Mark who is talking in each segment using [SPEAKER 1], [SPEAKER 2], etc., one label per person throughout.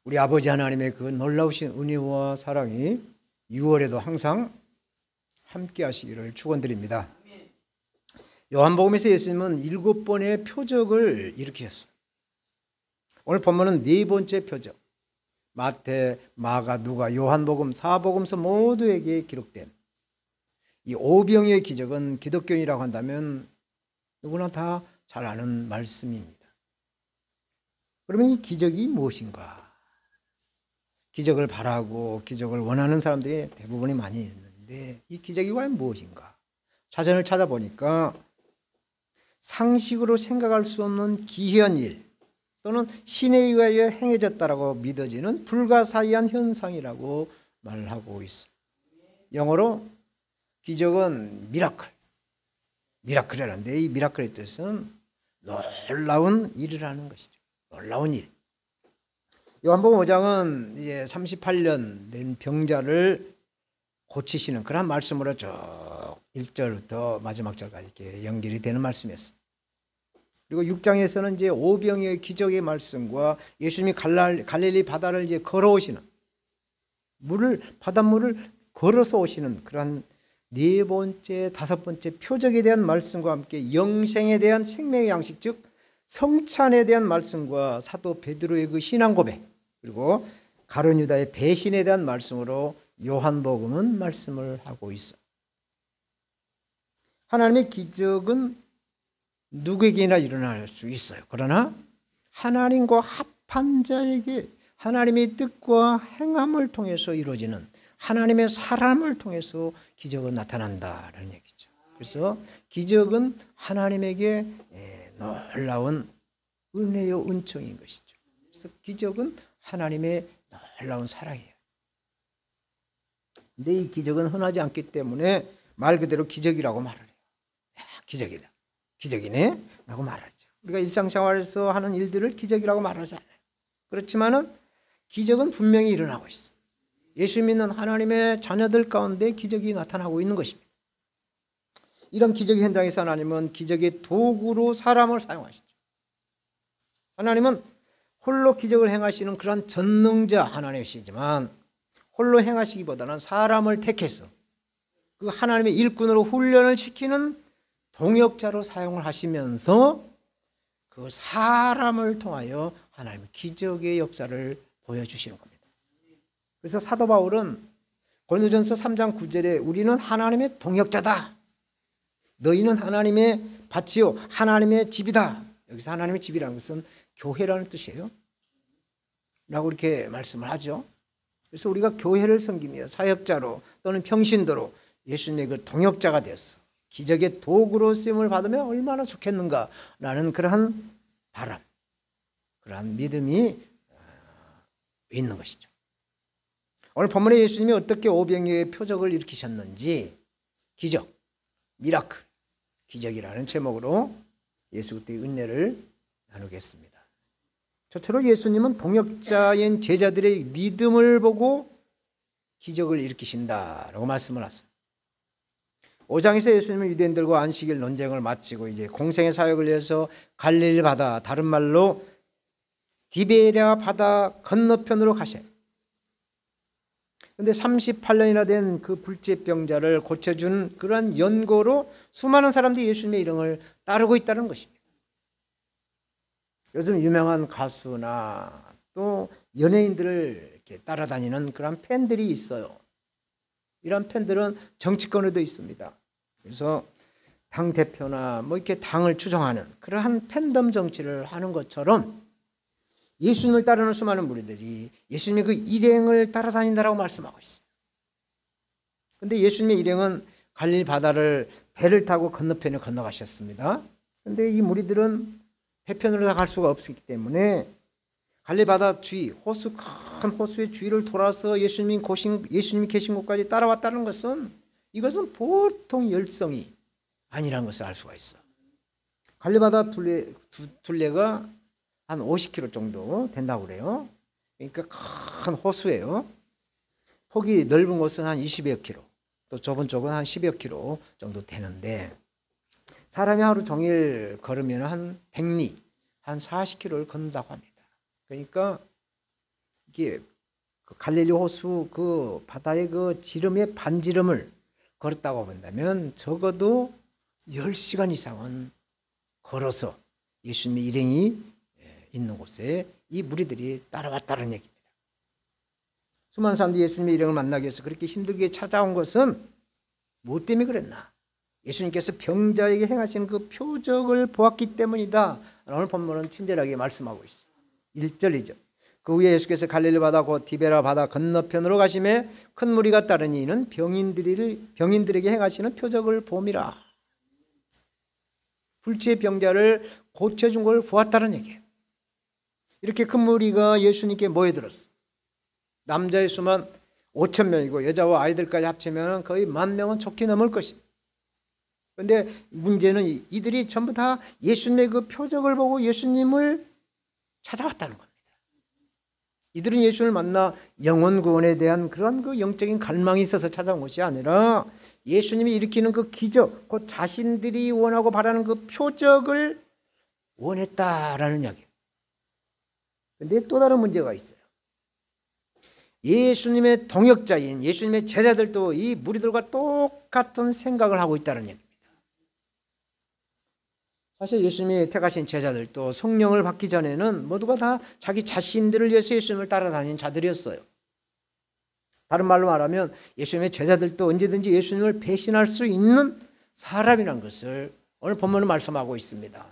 [SPEAKER 1] 우리 아버지 하나님의 그 놀라우신 은혜와 사랑이 6월에도 항상 함께 하시기를 축원드립니다. 요한복음에서 예수님은 7번의 표적을 일으키셨어요. 오늘 본문은 4번째 표적. 마태, 마가, 누가, 요한복음, 사복음서 모두에게 기록된 이 오병이의 기적은 기독교인이라고 한다면 누구나 다 잘 아는 말씀입니다. 그러면 이 기적이 무엇인가? 기적을 바라고 기적을 원하는 사람들이 대부분이 많이 있는데 이 기적이 과연 무엇인가? 사전을 찾아보니까 상식으로 생각할 수 없는 기이한 일 또는 신에 의하여 행해졌다라고 믿어지는 불가사의한 현상이라고 말하고 있습니다. 영어로 기적은 미라클이라는데 이 미라클의 뜻은 놀라운 일이라는 것이죠. 놀라운 일. 요한복음 5장은 이제 38년 된 병자를 고치시는 그런 말씀으로 쭉 1절부터 마지막 절까지 이렇게 연결이 되는 말씀이었어요. 그리고 6장에서는 이제 오병이의 기적의 말씀과 예수님이 갈릴리 바다를 이제 걸어오시는 바닷물을 걸어서 오시는 그러한 4번째, 5번째 표적에 대한 말씀과 함께 영생에 대한 생명의 양식, 즉 성찬에 대한 말씀과 사도 베드로의 그 신앙 고백, 그리고 가룟 유다의 배신에 대한 말씀으로 요한복음은 말씀을 하고 있어. 하나님의 기적은 누구에게나 일어날 수 있어요. 그러나 하나님과 합한 자에게 하나님의 뜻과 행함을 통해서 이루어지는 하나님의 사람을 통해서 기적은 나타난다는 얘기죠. 그래서 기적은 하나님에게 놀라운 은혜요 은총인 것이죠. 그래서 기적은 하나님의 놀라운 사랑이에요. 근데 이 기적은 흔하지 않기 때문에 말 그대로 기적이라고 말을 해요. 기적이다. 기적이네? 라고 말하죠. 우리가 일상생활에서 하는 일들을 기적이라고 말하지 않아요. 그렇지만은 기적은 분명히 일어나고 있어요. 예수 믿는 하나님의 자녀들 가운데 기적이 나타나고 있는 것입니다. 이런 기적의 현장에서 하나님은 기적의 도구로 사람을 사용하시죠. 하나님은 홀로 기적을 행하시는 그런 전능자 하나님이시지만 홀로 행하시기보다는 사람을 택해서 그 하나님의 일꾼으로 훈련을 시키는 동역자로 사용을 하시면서 그 사람을 통하여 하나님의 기적의 역사를 보여주시는 겁니다. 그래서 사도 바울은 고린도전서 3장 9절에 우리는 하나님의 동역자다. 너희는 하나님의 밭이요 하나님의 집이다. 여기서 하나님의 집이라는 것은 교회라는 뜻이에요. 라고 이렇게 말씀을 하죠. 그래서 우리가 교회를 섬기며 사역자로 또는 평신도로 예수님의 그 동역자가 되었어. 기적의 도구로 쓰임을 받으면 얼마나 좋겠는가라는 그러한 바람, 그러한 믿음이 있는 것이죠. 오늘 본문에 예수님이 어떻게 오병이의 표적을 일으키셨는지 기적, 미라클, 기적이라는 제목으로 예수 그리스도의 은혜를 나누겠습니다. 저처럼 예수님은 동역자인 제자들의 믿음을 보고 기적을 일으키신다라고 말씀을 하세요. 5장에서 예수님은 유대인들과 안식일 논쟁을 마치고 이제 공생의 사역을 위해서 갈릴리 바다, 다른 말로 디베랴 바다 건너편으로 가셔요. 그런데 38년이나 된 그 불치병자를 고쳐준 그러한 연고로 수많은 사람들이 예수님의 이름을 따르고 있다는 것입니다. 요즘 유명한 가수나 또 연예인들을 이렇게 따라다니는 그런 팬들이 있어요. 이런 팬들은 정치권에도 있습니다. 그래서 당 대표나 뭐 이렇게 당을 추종하는 그러한 팬덤 정치를 하는 것처럼 예수님을 따르는 수많은 무리들이 예수님의 그 일행을 따라다닌다라고 말씀하고 있어요. 그런데 예수님의 일행은 갈릴리 바다를 배를 타고 건너편에 건너가셨습니다. 그런데 이 무리들은 배편으로 다 갈 수가 없었기 때문에 갈릴리 바다 주위, 큰 호수의 주위를 돌아서 예수님이 계신 곳까지 따라왔다는 것은 이것은 보통 열성이 아니라는 것을 알 수가 있어. 갈릴리 바다 둘레가 한 50km 정도 된다고 그래요. 그러니까 큰 호수예요. 폭이 넓은 곳은 한 20여 킬로, 또 좁은 쪽은 한 10여 킬로 정도 되는데 사람이 하루 종일 걸으면 한 100리, 한 40km를 걷는다고 합니다. 그러니까 이게 그 갈릴리 호수 그 바다의 그 지름의 반지름을 걸었다고 본다면 적어도 10시간 이상은 걸어서 예수님의 일행이 있는 곳에 이 무리들이 따라왔다는 얘기입니다. 수많은 사람들이 예수님의 일행을 만나기 위해서 그렇게 힘들게 찾아온 것은 무엇 때문에 그랬나? 예수님께서 병자에게 행하시는 그 표적을 보았기 때문이다. 오늘 본문은 친절하게 말씀하고 있어요. 1절이죠. 그 후에 예수께서 갈릴리 바다 곧 디베라 바다 건너편으로 가심에 큰 무리가 따르니 이는 병인들에게 행하시는 표적을 봄이라. 불치의 병자를 고쳐준 걸 보았다는 얘기예요. 이렇게 큰 무리가 예수님께 모여들었어. 남자의 수만 5천 명이고 여자와 아이들까지 합치면 거의 10,000명은 좋게 넘을 것입니다. 그런데 문제는 이들이 전부 다 예수님의 그 표적을 보고 예수님을 찾아왔다는 겁니다. 이들은 예수님을 만나 영혼 구원에 대한 그런 그 영적인 갈망이 있어서 찾아온 것이 아니라 예수님이 일으키는 그 기적, 곧 자신들이 원하고 바라는 그 표적을 원했다라는 이야기예요. 그런데 또 다른 문제가 있어요. 예수님의 동역자인 예수님의 제자들도 이 무리들과 똑같은 생각을 하고 있다는 얘기입니다. 사실 예수님이 택하신 제자들도 성령을 받기 전에는 모두가 다 자기 자신들을 위해서 예수님을 따라다니는 자들이었어요. 다른 말로 말하면 예수님의 제자들도 언제든지 예수님을 배신할 수 있는 사람이라는 것을 오늘 본문은 말씀하고 있습니다.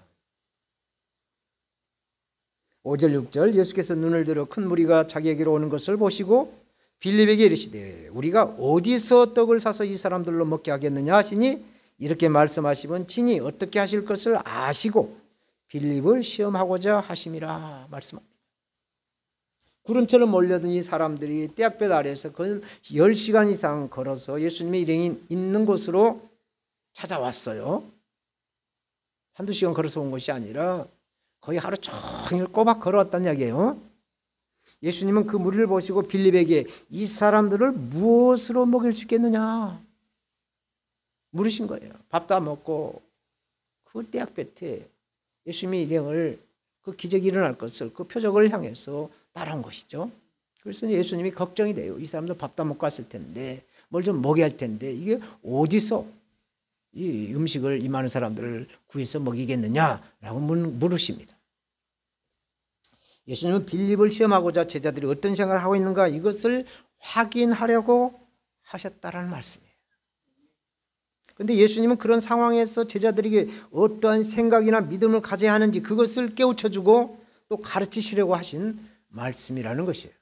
[SPEAKER 1] 5절 6절 예수께서 눈을 들어 큰 무리가 자기에게로 오는 것을 보시고 빌립에게 이르시되 우리가 어디서 떡을 사서 이 사람들로 먹게 하겠느냐 하시니 이렇게 말씀하시면 친히 어떻게 하실 것을 아시고 빌립을 시험하고자 하심이라 말씀합니다. 구름처럼 몰려든 이 사람들이 떼약볕 아래에서 거의 10시간 이상 걸어서 예수님의 일행이 있는 곳으로 찾아왔어요. 한두 시간 걸어서 온 것이 아니라 거의 하루 종일 꼬박 걸어왔다는 이야기예요. 예수님은 그 무리를 보시고 빌립에게 이 사람들을 무엇으로 먹일 수 있겠느냐 물으신 거예요. 밥도 안 먹고 그 떼약볕에 예수님의 일행을 그 기적이 일어날 것을 그 표적을 향해서 따라온 것이죠. 그래서 예수님이 걱정이 돼요. 이 사람들 밥도 안 먹고 왔을 텐데 뭘 좀 먹여야 할 텐데 이게 어디서 이 음식을 이 많은 사람들을 구해서 먹이겠느냐라고 물으십니다. 예수님은 빌립을 시험하고자 제자들이 어떤 생각을 하고 있는가 이것을 확인하려고 하셨다라는 말씀이에요. 그런데 예수님은 그런 상황에서 제자들에게 어떠한 생각이나 믿음을 가져야 하는지 그것을 깨우쳐주고 또 가르치시려고 하신 말씀이라는 것이에요.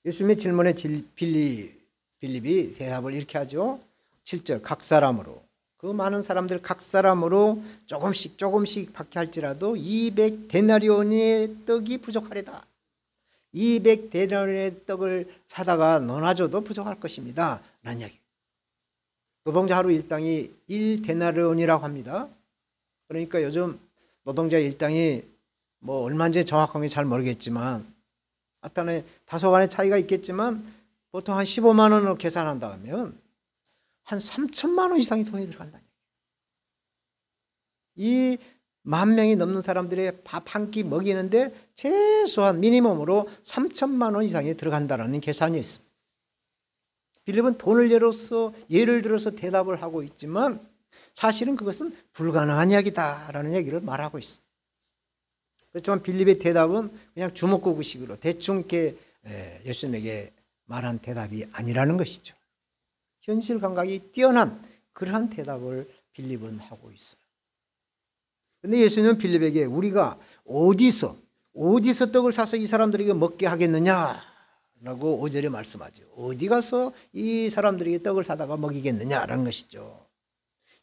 [SPEAKER 1] 예수님의 질문에 빌립이 대답을 이렇게 하죠. 7절 각 사람으로 그 많은 사람들 각 사람으로 조금씩 받게 할지라도 200데나리온의 떡이 부족하리다. 200데나리온의 떡을 사다가 나눠줘도 부족할 것입니다. 라는 이야기. 노동자 하루 일당이 1데나리온이라고 합니다. 그러니까 요즘 노동자 일당이 뭐 얼마인지 정확하게 잘 모르겠지만 하여튼 다소간의 차이가 있겠지만 보통 한 15만 원으로 계산한다 하면 한 3천만 원 이상이 돈이 들어간다. 이 10,000명이 넘는 사람들의 밥 한 끼 먹이는데 최소한 미니멈으로 3천만 원 이상이 들어간다는 계산이 있습니다. 빌립은 돈을 예를 들어서 대답을 하고 있지만 사실은 그것은 불가능한 이야기다라는 얘기를 말하고 있습니다. 그렇지만 빌립의 대답은 그냥 주먹구구식으로 대충 이렇게 예수님에게 말한 대답이 아니라는 것이죠. 현실 감각이 뛰어난 그러한 대답을 빌립은 하고 있어요. 그런데 예수님은 빌립에게 우리가 어디서 떡을 사서 이 사람들에게 먹게 하겠느냐라고 5절에 말씀하죠. 어디 가서 이 사람들에게 떡을 사다가 먹이겠느냐라는 것이죠.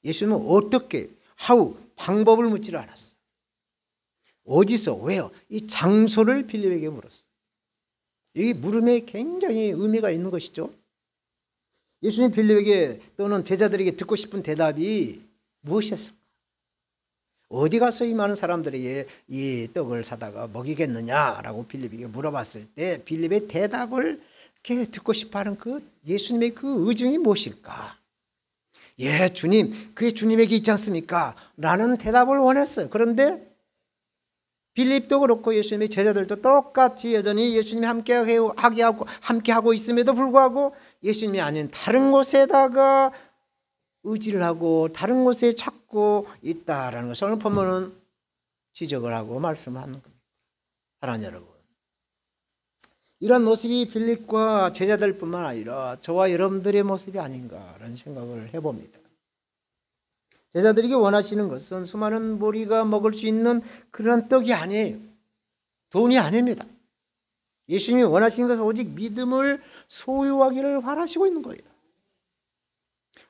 [SPEAKER 1] 예수님은 어떻게, how, 방법을 묻지를 않았어요. 어디서, 왜요? 이 장소를 빌립에게 물었어요. 이 물음에 굉장히 의미가 있는 것이죠. 예수님 빌립에게 또는 제자들에게 듣고 싶은 대답이 무엇이었을까? 어디 가서 이 많은 사람들에게 이 떡을 사다가 먹이겠느냐라고 빌립에게 물어봤을 때 빌립의 대답을 이렇게 듣고 싶어하는 그 예수님의 그 의중이 무엇일까? 예, 주님, 그게 주님에게 있지 않습니까? 라는 대답을 원했어요. 그런데 빌립도 그렇고 예수님의 제자들도 똑같이 여전히 예수님이 함께하고 있음에도 불구하고 예수님이 아닌 다른 곳에다가 의지를 하고 다른 곳에 찾고 있다라는 것을 오늘 본문은 지적을 하고 말씀하는 겁니다. 사랑하는 여러분, 이런 모습이 빌립과 제자들뿐만 아니라 저와 여러분들의 모습이 아닌가라는 생각을 해봅니다. 제자들에게 원하시는 것은 수많은 무리가 먹을 수 있는 그런 떡이 아니에요. 돈이 아닙니다. 예수님이 원하시는 것은 오직 믿음을 소유하기를 바라시고 있는 거예요.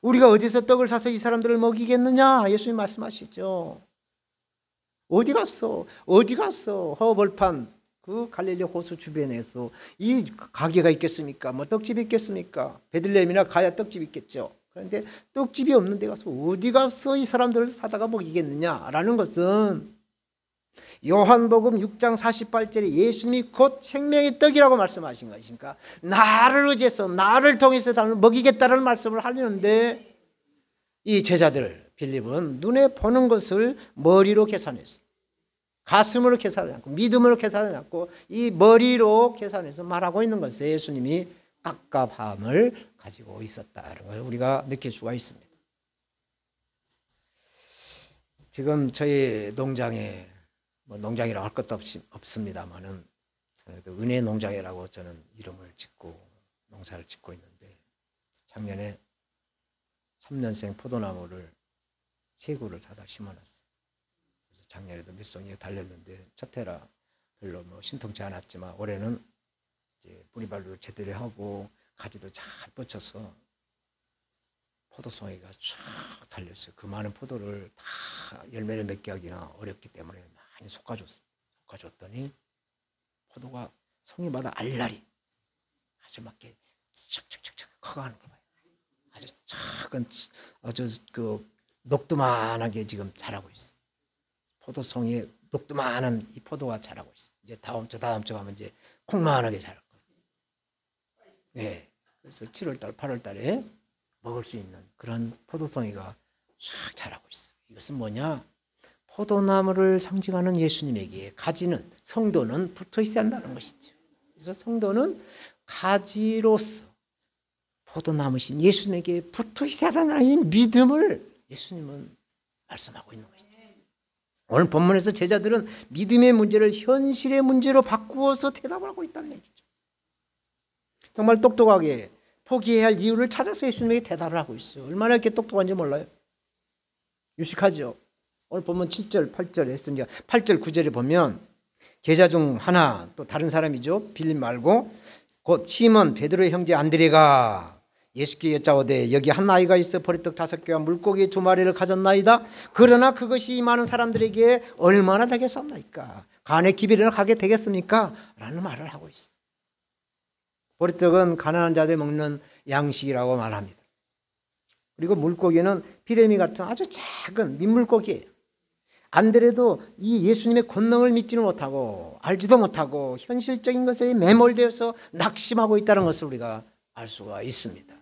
[SPEAKER 1] 우리가 어디서 떡을 사서 이 사람들을 먹이겠느냐? 예수님 말씀하시죠. 어디 갔어? 허벌판 그 갈릴리 호수 주변에서 이 가게가 있겠습니까? 뭐 떡집이 있겠습니까? 베들레헴이나 가야 떡집이 있겠죠. 그런데 떡집이 없는 데 가서 어디 가서 이 사람들을 사다가 먹이겠느냐라는 것은 요한복음 6장 48절에 예수님이 곧 생명의 떡이라고 말씀하신 것이니까 나를 의지해서 나를 통해서 먹이겠다는 말씀을 하려는데 이 제자들 빌립은 눈에 보는 것을 머리로 계산했어요. 가슴으로 계산하지 않고 믿음으로 계산하지 않고 이 머리로 계산해서 말하고 있는 것에 예수님이 깝깝함을 가지고 있었다는 걸 우리가 느낄 수가 있습니다. 지금 저희 농장에 농장이라고 할 것도 없습니다만은 은혜 농장이라고 저는 이름을 짓고 농사를 짓고 있는데 작년에 3년생 포도나무를 3그루를 사다 심어놨어요. 그래서 작년에도 몇 송이 달렸는데 첫 해라 별로 신통치 않았지만 올해는 이제 뿌리발도 제대로 하고 가지도 잘 뻗쳐서 포도송이가 쫙 달렸어요. 그 많은 포도를 다 열매를 맺게 하기가 어렵기 때문에 많이 솎아줬더니 포도가 송이마다 알알이 아주 막 이렇게 척척척척 커가는 거 봐요. 아주 작은 아주 그 녹두만하게 지금 자라고 있어요. 포도송이에 녹두만한 이 포도가 자라고 있어요. 이제 다음 주 가면 이제 콩만하게 자랄 거예요. 네, 그래서 7월달, 8월달에 먹을 수 있는 그런 포도송이가 쫙 자라고 있어요. 이것은 뭐냐? 포도나무를 상징하는 예수님에게 가지는 성도는 붙어 있어야 한다는 것이죠. 그래서 성도는 가지로서 포도나무신 예수님에게 붙어 있어야 한다는 믿음을 예수님은 말씀하고 있는 것이죠. 오늘 본문에서 제자들은 믿음의 문제를 현실의 문제로 바꾸어서 대답을 하고 있다는 얘기죠. 정말 똑똑하게 포기해야 할 이유를 찾아서 예수님에게 대답을 하고 있어요. 얼마나 이렇게 똑똑한지 몰라요. 유식하죠. 오늘 보면 7절, 8절에 했으니까 8절, 9절에 보면 제자 중 하나 또 다른 사람이죠. 빌립 말고 곧 시몬 베드로의 형제 안드레가 예수께 여짜오되 여기 한 아이가 있어 보리떡 5개와 물고기 2마리를 가졌나이다. 그러나 그것이 이 많은 사람들에게 얼마나 되겠습니까? 간의 기별이나 가게 되겠습니까? 라는 말을 하고 있어요. 보리떡은 가난한 자들 먹는 양식이라고 말합니다. 그리고 물고기는 피레미 같은 아주 작은 민물고기예요. 안드레도 이 예수님의 권능을 믿지는 못하고 알지도 못하고 현실적인 것에 매몰되어서 낙심하고 있다는 것을 우리가 알 수가 있습니다.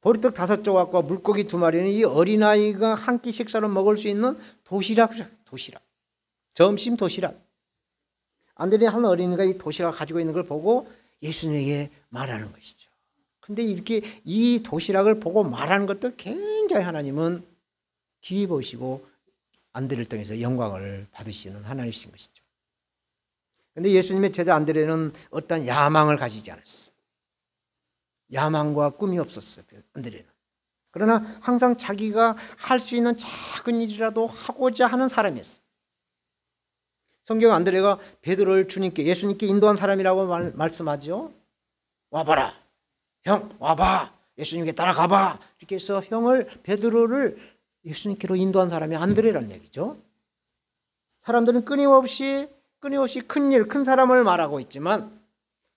[SPEAKER 1] 보리떡 5조각과 물고기 2마리는 이 어린아이가 한 끼 식사로 먹을 수 있는 도시락. 점심 도시락. 안드레 한 어린이가 이 도시락을 가지고 있는 걸 보고 예수님에게 말하는 것이죠. 근데 이렇게 이 도시락을 보고 말하는 것도 굉장히 하나님은 기이 보시고 안드레를 통해서 영광을 받으시는 하나님이신 것이죠. 그런데 예수님의 제자 안드레는 어떤 야망을 가지지 않았어요. 야망과 꿈이 없었어요. 안드레는. 그러나 항상 자기가 할 수 있는 작은 일이라도 하고자 하는 사람이었어요. 성경 안드레가 베드로를 예수님께 인도한 사람이라고 말씀하죠. 와봐라. 형 와봐. 예수님께 따라가봐. 이렇게 해서 베드로를 예수님께로 인도한 사람이 안드레라는 얘기죠. 사람들은 끊임없이 큰 일, 큰 사람을 말하고 있지만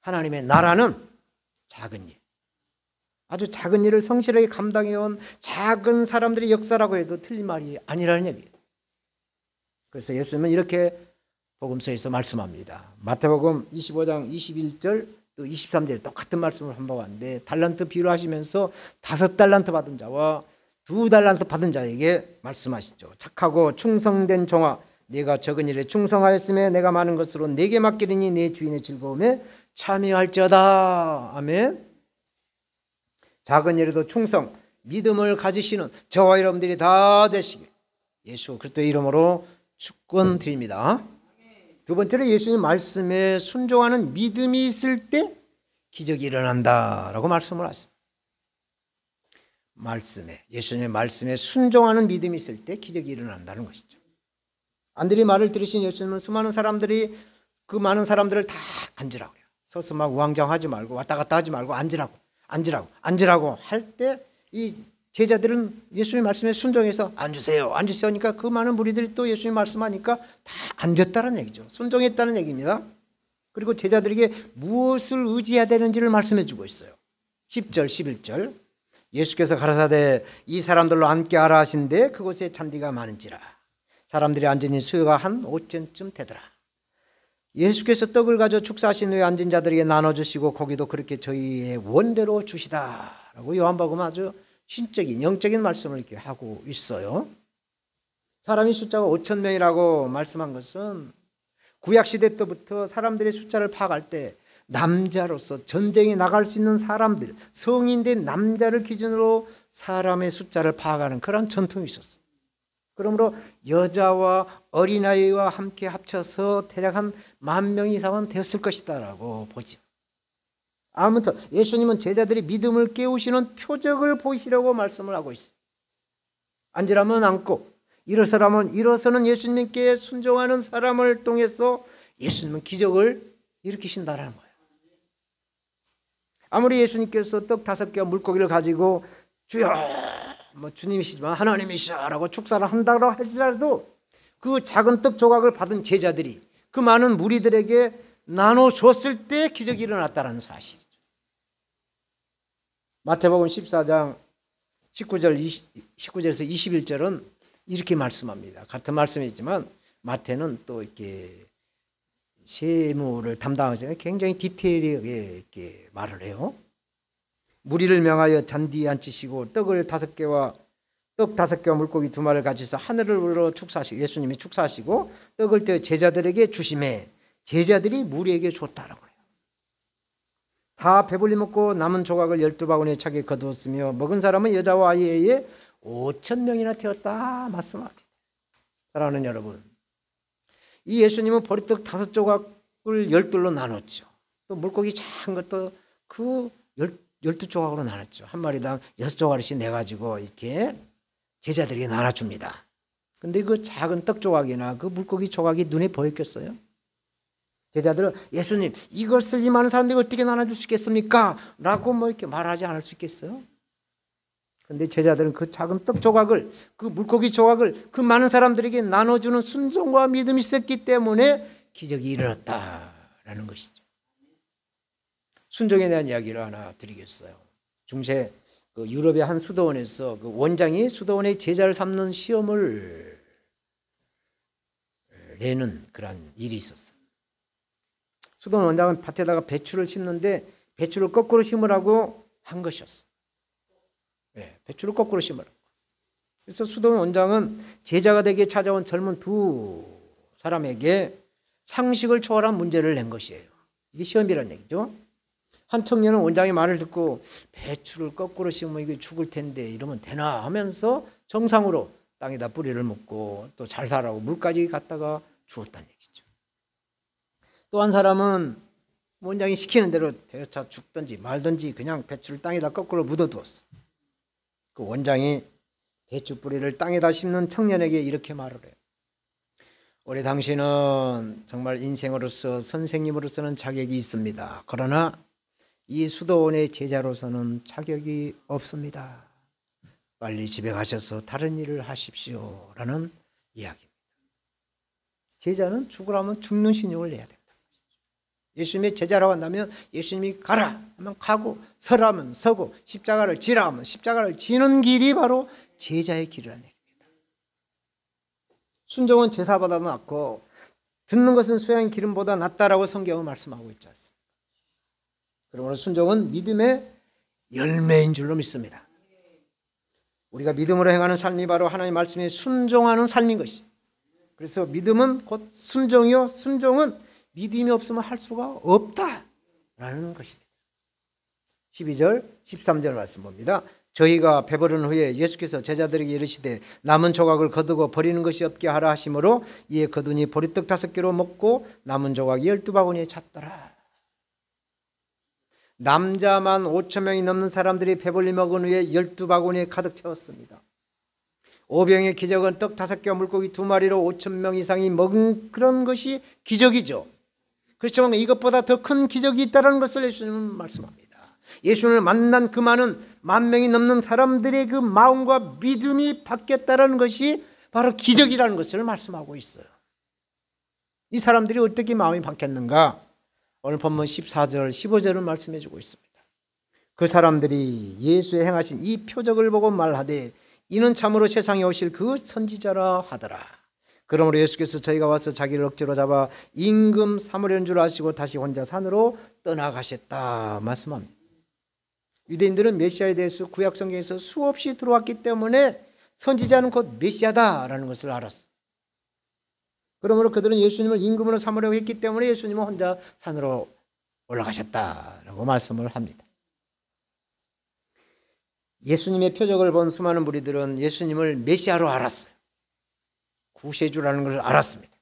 [SPEAKER 1] 하나님의 나라는 작은 일, 아주 작은 일을 성실하게 감당해온 작은 사람들의 역사라고 해도 틀린 말이 아니라는 얘기예요. 그래서 예수님은 이렇게 복음서에서 말씀합니다. 마태복음 25장 21절 또 23절에 똑같은 말씀을 반복하는데 달란트 비유를 하시면서 5달란트 받은 자와 2달란트 받은 자에게 말씀하시죠. 착하고 충성된 종아 네가 적은 일에 충성하였으며 내가 많은 것으로 네게 맡기리니 내 주인의 즐거움에 참여할지어다. 아멘. 작은 일에도 충성, 믿음을 가지시는 저와 여러분들이 다 되시길 예수 그리스도의 이름으로 축원드립니다. 두 번째로 예수님 말씀에 순종하는 믿음이 있을 때 기적이 일어난다라고 말씀을 하셨습니다. 예수님의 말씀에 순종하는 믿음이 있을 때 기적이 일어난다는 것이죠. 안드레 말을 들으신 예수님은 수많은 사람들이 그 많은 사람들을 다 앉으라고 해요. 서서 막 우왕좌왕하지 말고 왔다 갔다 하지 말고 앉으라고 할 때 이 제자들은 예수님 말씀에 순종해서 앉으세요 하니까 그 많은 무리들이 또 예수님 말씀하니까 다 앉았다는 얘기죠. 순종했다는 얘기입니다. 그리고 제자들에게 무엇을 의지해야 되는지를 말씀해 주고 있어요. 10절 11절 예수께서 가라사대 이 사람들로 앉게 하라 하신데 그곳에 잔디가 많은지라 사람들이 앉으니 수요가 한 5천쯤 되더라. 예수께서 떡을 가져 축사하신 후에 앉은 자들에게 나눠주시고 고기도 그렇게 저희의 원대로 주시다라고 요한복음 아주 신적인 영적인 말씀을 이렇게 하고 있어요. 사람이 숫자가 5천 명이라고 말씀한 것은 구약시대 때부터 사람들의 숫자를 파악할 때 남자로서 전쟁에 나갈 수 있는 사람들, 성인된 남자를 기준으로 사람의 숫자를 파악하는 그런 전통이 있었어요. 그러므로 여자와 어린아이와 함께 합쳐서 대략 한 10,000명 이상은 되었을 것이다라고 보죠. 아무튼 예수님은 제자들이 믿음을 깨우시는 표적을 보이시려고 말씀을 하고 있어요. 앉으라면 앉고 일어서라면 일어서는 예수님께 순종하는 사람을 통해서 예수님은 기적을 일으키신다는 거예요. 아무리 예수님께서 떡 5개와 물고기를 가지고 주여 주님이시지만 하나님이시라고 축사를 한다고 할지라도 그 작은 떡 조각을 받은 제자들이 그 많은 무리들에게 나눠줬을 때 기적이 일어났다는 사실이죠. 마태복음 14장 19절에서 21절은 이렇게 말씀합니다. 같은 말씀이지만 마태는 또 이렇게 세무를 담당하시는 굉장히 디테일하게 이렇게 말을 해요. 무리를 명하여 잔디에 앉히시고 떡 5개와 물고기 2마리를 가지셔서 하늘을 우러 축사하시고 예수님이 축사하시고 떡을 떼어 제자들에게 주심에 제자들이 무리에게 줬다라고 해요. 다 배불리 먹고 남은 조각을 12바구니에 차게 거두었으며 먹은 사람은 여자와 아이에 5,000명이나 되었다 말씀합니다. 사랑하는 여러분, 이 예수님은 보리떡 5조각을 12로 나눴죠. 또 물고기 작은 것도 그 12조각으로 나눴죠. 한 마리당 6조각씩 내가지고 이렇게 제자들에게 나눠줍니다. 근데 그 작은 떡 조각이나 그 물고기 조각이 눈에 보였겠어요? 제자들은 예수님 이것을 이 많은 사람들이 어떻게 나눠줄 수 있겠습니까? 라고 이렇게 말하지 않을 수 있겠어요? 근데 제자들은 그 작은 떡 조각을 그 물고기 조각을 그 많은 사람들에게 나눠주는 순종과 믿음이 있었기 때문에 기적이 일어났다라는 것이죠. 순종에 대한 이야기를 하나 드리겠어요. 중세 그 유럽의 한 수도원에서 그 원장이 수도원의 제자를 삼는 시험을 내는 그런 일이 있었어요. 수도원 원장은 밭에다가 배추를 심는데 배추를 거꾸로 심으라고 한 것이었어요. 배추를 거꾸로 심으라고. 그래서 수도원 원장은 제자가 되게 찾아온 젊은 2 사람에게 상식을 초월한 문제를 낸 것이에요. 이게 시험이라는 얘기죠. 한 청년은 원장의 말을 듣고 배추를 거꾸로 심으면 이게 죽을 텐데 이러면 되나 하면서 정상으로 땅에다 뿌리를 묻고 또 잘 살라고 물까지 갖다가 주었다는 얘기죠. 또 한 사람은 원장이 시키는 대로 배차 죽든지 말든지 그냥 배추를 땅에다 거꾸로 묻어두었어. 그 원장이 배추 뿌리를 땅에다 심는 청년에게 이렇게 말을 해요. 올해 당신은 정말 인생으로서 선생님으로서는 자격이 있습니다. 그러나 이 수도원의 제자로서는 자격이 없습니다. 빨리 집에 가셔서 다른 일을 하십시오. 라는 이야기입니다. 제자는 죽으라면 죽는 신용을 내야 된다. 예수님의 제자라고 한다면 예수님이 가라 하면 가고 서라면 서고 십자가를 지라 하면 십자가를 지는 길이 바로 제자의 길이라는 얘기입니다. 순종은 제사보다 낫고 듣는 것은 수양의 기름보다 낫다라고 성경은 말씀하고 있지 않습니까? 그러므로 순종은 믿음의 열매인 줄로 믿습니다. 우리가 믿음으로 행하는 삶이 바로 하나님의 말씀에 순종하는 삶인 것이. 그래서 믿음은 곧 순종이요, 순종은 믿음이 없으면 할 수가 없다라는 것입니다. 12절, 13절 말씀 봅니다. 저희가 배부른 후에 예수께서 제자들에게 이르시되 남은 조각을 거두고 버리는 것이 없게 하라 하시므로 이에 거두니 보리떡 5개로 먹고 남은 조각이 12바구니에 찼더라. 남자만 5,000명이 넘는 사람들이 배불리 먹은 후에 12바구니에 가득 채웠습니다. 오병의 기적은 떡 5개와 물고기 2마리로 5,000명 이상이 먹은 그런 것이 기적이죠. 그렇지만 이것보다 더 큰 기적이 있다는 것을 예수님은 말씀합니다. 예수님을 만난 그 많은 10,000명이 넘는 사람들의 그 마음과 믿음이 바뀌었다는 것이 바로 기적이라는 것을 말씀하고 있어요. 이 사람들이 어떻게 마음이 바뀌었는가? 오늘 본문 14절, 15절을 말씀해 주고 있습니다. 그 사람들이 예수의 행하신 이 표적을 보고 말하되 이는 참으로 세상에 오실 그 선지자라 하더라. 그러므로 예수께서 저희가 와서 자기를 억지로 잡아 임금 삼으려는 줄 아시고 다시 혼자 산으로 떠나가셨다 말씀합니다. 유대인들은 메시아에 대해서 구약 성경에서 수없이 들어왔기 때문에 선지자는 곧 메시아다라는 것을 알았어요. 그러므로 그들은 예수님을 임금으로 삼으려고 했기 때문에 예수님은 혼자 산으로 올라가셨다라고 말씀을 합니다. 예수님의 표적을 본 수많은 무리들은 예수님을 메시아로 알았어요. 구세주라는 것을 알았습니다.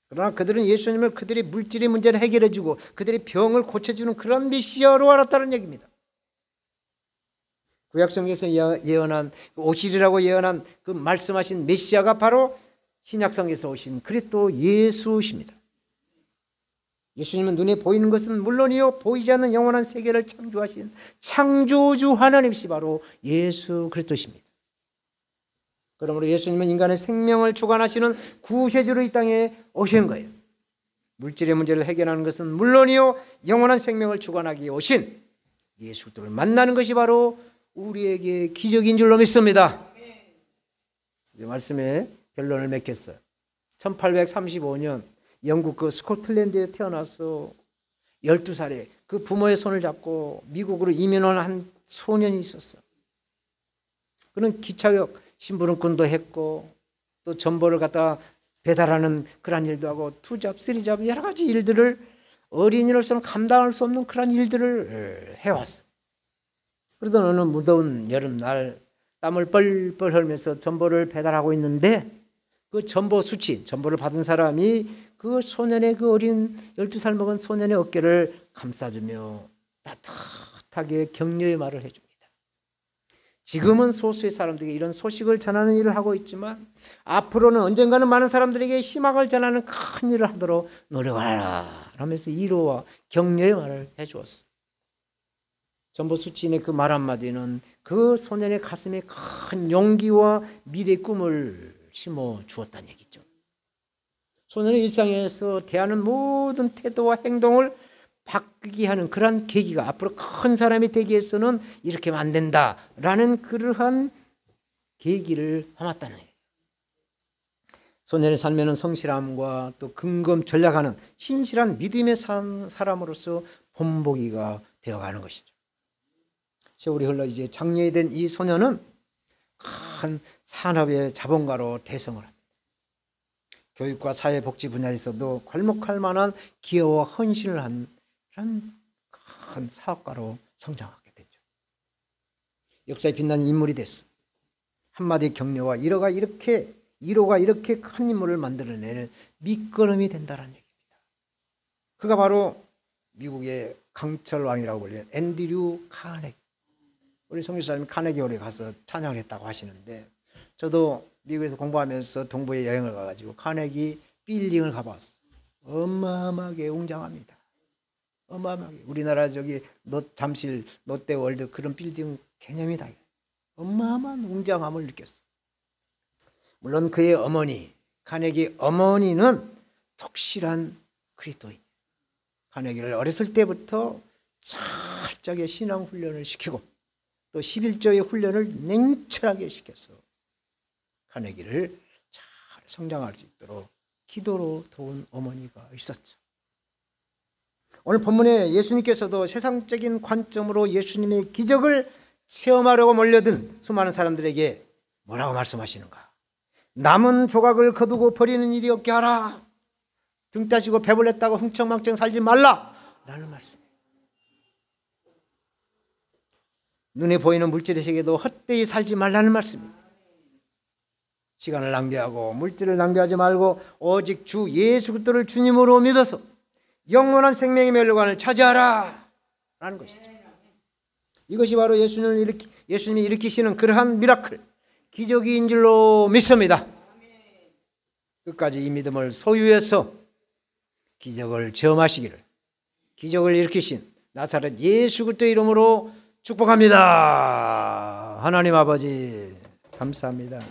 [SPEAKER 1] 그러나 그들은 예수님을 그들의 물질의 문제를 해결해 주고 그들의 병을 고쳐주는 그런 메시아로 알았다는 얘기입니다. 구약성경에서 예언한 오시리라고 예언한 그 말씀하신 메시아가 바로 신약성에서 오신 그리스도 예수십니다. 예수님은 눈에 보이는 것은 물론이요 보이지 않는 영원한 세계를 창조하신 창조주 하나님이시 바로 예수 그리스도십니다. 그러므로 예수님은 인간의 생명을 주관하시는 구세주로 이 땅에 오신 거예요. 물질의 문제를 해결하는 것은 물론이요 영원한 생명을 주관하기에 오신 예수 그리스도를 만나는 것이 바로 우리에게 기적인 줄로 믿습니다. 이 말씀에 결론을 맺겠어요. 1835년 영국 그 스코틀랜드에 태어나서 12살에 그 부모의 손을 잡고 미국으로 이민한 한 소년이 있었어요. 그는 기차역 심부름꾼도 했고 또 전보를 갖다 배달하는 그런 일도 하고 투잡, 쓰리잡 여러 가지 일들을 어린이로서는 감당할 수 없는 그런 일들을 해왔어요. 그러던 어느 무더운 여름날 땀을 뻘뻘 흘면서 전보를 배달하고 있는데 그 전보 수치, 전보를 받은 사람이 그 소년의 그 어린 12살 먹은 소년의 어깨를 감싸주며 따뜻하게 격려의 말을 해줍니다. 지금은 소수의 사람들에게 이런 소식을 전하는 일을 하고 있지만 앞으로는 언젠가는 많은 사람들에게 희망을 전하는 큰 일을 하도록 노력하라 하면서 위로와 격려의 말을 해주었어요. 전보 수치인의 그 말 한마디는 그 소년의 가슴에 큰 용기와 미래의 꿈을 심어 주었다는 얘기죠. 소년의 일상에서 대하는 모든 태도와 행동을 바뀌게 하는 그러한 계기가 앞으로 큰 사람이 되기 위해서는 이렇게 하면 안 된다라는 그러한 계기를 삼았다는 거예요. 소년의 삶에는 성실함과 또 근검 전략하는 신실한 믿음의 사람으로서 본보기가 되어가는 것이죠. 세월이 흘러 이제 장년이 된 이 소년은 큰 산업의 자본가로 대성을 합니다. 교육과 사회복지 분야에서도 괄목할 만한 기여와 헌신을 한 그런 큰 사업가로 성장하게 되죠. 역사에 빛난 인물이 됐어. 한마디 격려와 위로가 이렇게 큰 인물을 만들어내는 밑거름이 된다는 얘기입니다. 그가 바로 미국의 강철왕이라고 불리는 앤드류 카네기. 우리 성교사님 카네기홀에 가서 찬양을 했다고 하시는데 저도 미국에서 공부하면서 동부에 여행을 가가지고 카네기 빌딩을 가봤어요. 어마어마하게 웅장합니다. 어마어마하게. 우리나라 저기 잠실 롯데월드 그런 빌딩 개념이 달라요. 어마어마한 웅장함을 느꼈어요. 물론 그의 어머니, 카네기 어머니는 독실한 그리스도인. 카네기를 어렸을 때부터 철저하게 신앙 훈련을 시키고 또 11조의 훈련을 냉철하게 시켜서 카네기를 잘 성장할 수 있도록 기도로 도운 어머니가 있었죠. 오늘 본문에 예수님께서도 세상적인 관점으로 예수님의 기적을 체험하려고 몰려든 수많은 사람들에게 뭐라고 말씀하시는가? 남은 조각을 거두고 버리는 일이 없게 하라. 등 따시고 배불렸다고 흥청망청 살지 말라 라는 말씀이에요. 눈에 보이는 물질의 세계도 헛되이 살지 말라는 말씀입니다. 시간을 낭비하고 물질을 낭비하지 말고 오직 주 예수 그리스도를 주님으로 믿어서 영원한 생명의 멸관을 차지하라 라는 것이죠. 이것이 바로 예수님이 일으키시는 그러한 미라클, 기적인 줄로 믿습니다. 끝까지 이 믿음을 소유해서 기적을 체험하시기를, 기적을 일으키신 나사렛 예수 그리스도의 이름으로 축복합니다. 하나님 아버지 감사합니다.